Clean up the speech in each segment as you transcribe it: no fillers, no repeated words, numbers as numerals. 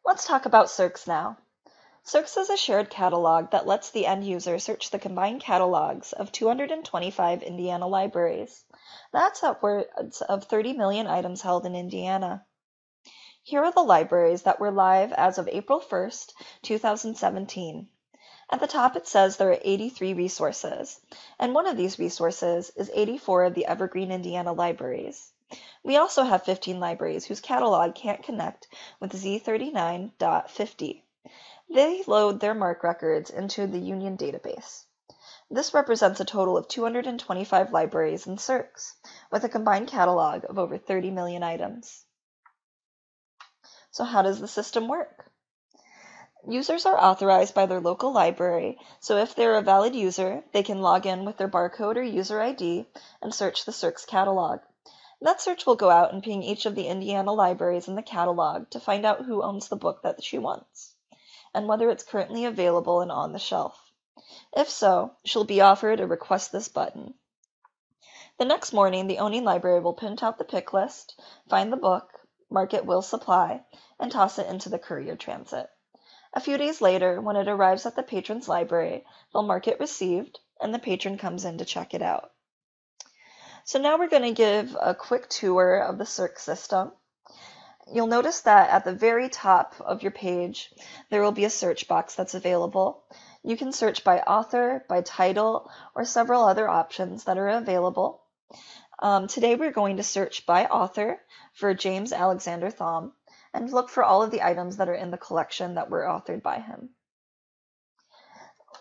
Let's talk about SRCS now. SRCS is a shared catalog that lets the end user search the combined catalogs of 225 Indiana libraries. That's upwards of 30 million items held in Indiana. Here are the libraries that were live as of April 1st, 2017. At the top it says there are 83 resources, and one of these resources is 84 of the Evergreen Indiana libraries. We also have 15 libraries whose catalog can't connect with Z39.50. They load their MARC records into the Union database. This represents a total of 225 libraries in SRCS, with a combined catalog of over 30 million items. So how does the system work? Users are authorized by their local library, so if they're a valid user, they can log in with their barcode or user ID and search the SRCS catalog. That search will go out and ping each of the Indiana libraries in the catalog to find out who owns the book that she wants, and whether it's currently available and on the shelf. If so, she'll be offered a Request This button. The next morning, the owning library will print out the pick list, find the book, mark it will supply, and toss it into the courier transit. A few days later, when it arrives at the patron's library, they'll mark it received, and the patron comes in to check it out. So now we're going to give a quick tour of the SRCS system. You'll notice that at the very top of your page, there will be a search box that's available. You can search by author, by title, or several other options that are available. Today we're going to search by author for James Alexander Thom and look for all of the items that are in the collection that were authored by him.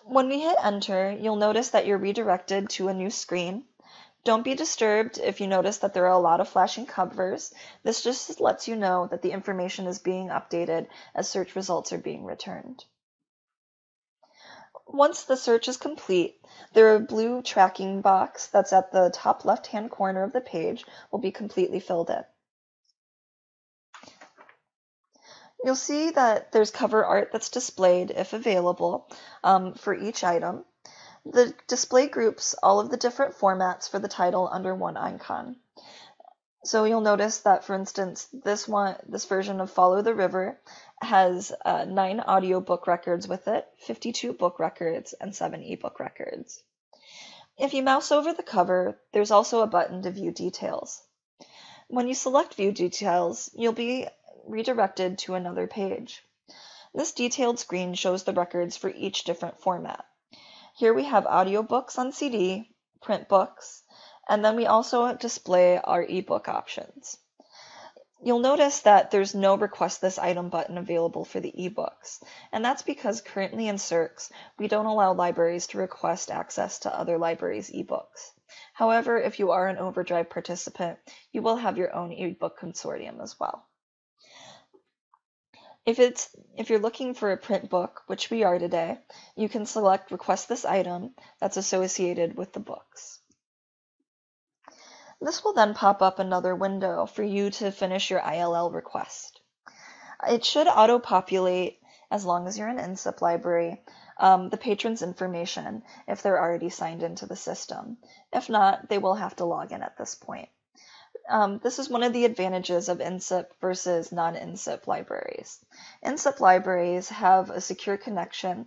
When we hit enter, you'll notice that you're redirected to a new screen. Don't be disturbed if you notice that there are a lot of flashing covers. This just lets you know that the information is being updated as search results are being returned. Once the search is complete, the blue tracking box that's at the top left-hand corner of the page will be completely filled in. You'll see that there's cover art that's displayed, if available, for each item. The display groups all of the different formats for the title under one icon. So you'll notice that, for instance, this version of Follow the River has 9 audiobook records with it, 52 book records, and 7 ebook records. If you mouse over the cover, there's also a button to view details. When you select View Details, you'll be redirected to another page. This detailed screen shows the records for each different format. Here we have audiobooks on CD, print books, and then we also display our ebook options. You'll notice that there's no Request This item button available for the ebooks, and that's because currently in SRCS, we don't allow libraries to request access to other libraries' ebooks. However, if you are an Overdrive participant, you will have your own ebook consortium as well. If you're looking for a print book, which we are today, you can select Request This item that's associated with the books. This will then pop up another window for you to finish your ILL request. It should auto-populate, as long as you're an INSIP library, the patron's information if they're already signed into the system. If not, they will have to log in at this point. This is one of the advantages of INSIP versus non-INSIP libraries. INSIP libraries have a secure connection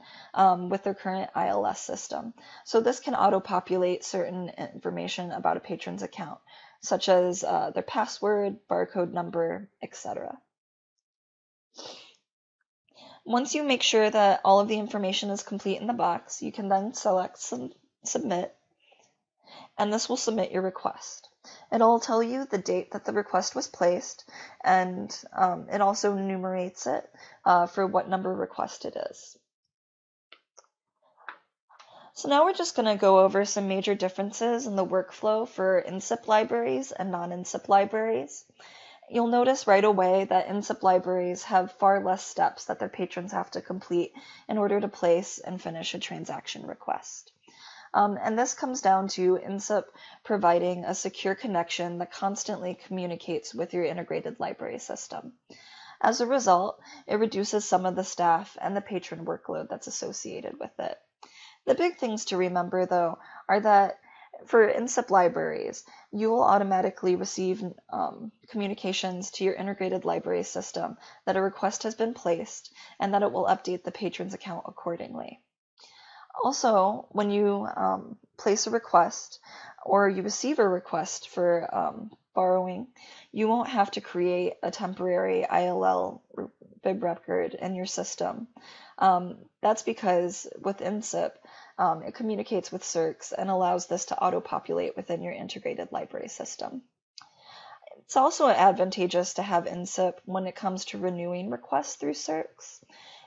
with their current ILS system, so this can auto-populate certain information about a patron's account, such as their password, barcode number, etc. Once you make sure that all of the information is complete in the box, you can then select Submit, and this will submit your request. It'll tell you the date that the request was placed, and it also enumerates it for what number request it is. So now we're just going to go over some major differences in the workflow for INSIP libraries and non-INSIP libraries. You'll notice right away that INSIP libraries have far less steps that their patrons have to complete in order to place and finish a transaction request. And this comes down to INSIP providing a secure connection that constantly communicates with your integrated library system. As a result, it reduces some of the staff and the patron workload that's associated with it. The big things to remember, though, are that For INSIP libraries, you will automatically receive communications to your integrated library system that a request has been placed and that it will update the patron's account accordingly. Also, when you place a request or you receive a request for borrowing, you won't have to create a temporary ILL bib record in your system. That's because with INSIP, it communicates with SRCS and allows this to auto-populate within your integrated library system. It's also advantageous to have INSIP when it comes to renewing requests through SRCS.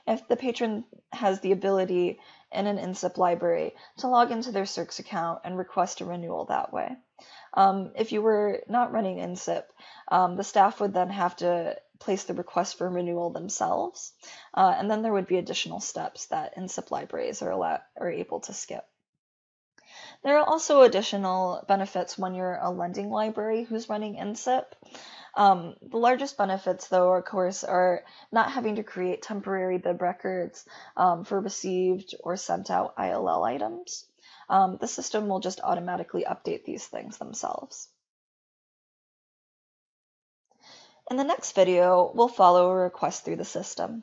If the patron has the ability in an INSIP library to log into their SRCS account and request a renewal that way. If you were not running INSIP, the staff would then have to place the request for renewal themselves, and then there would be additional steps that INSIP libraries are able to skip. There are also additional benefits when you're a lending library who's running INSIP. The largest benefits, though, of course, are not having to create temporary bib records for received or sent out ILL items. The system will just automatically update these things themselves. In the next video, we'll follow a request through the system.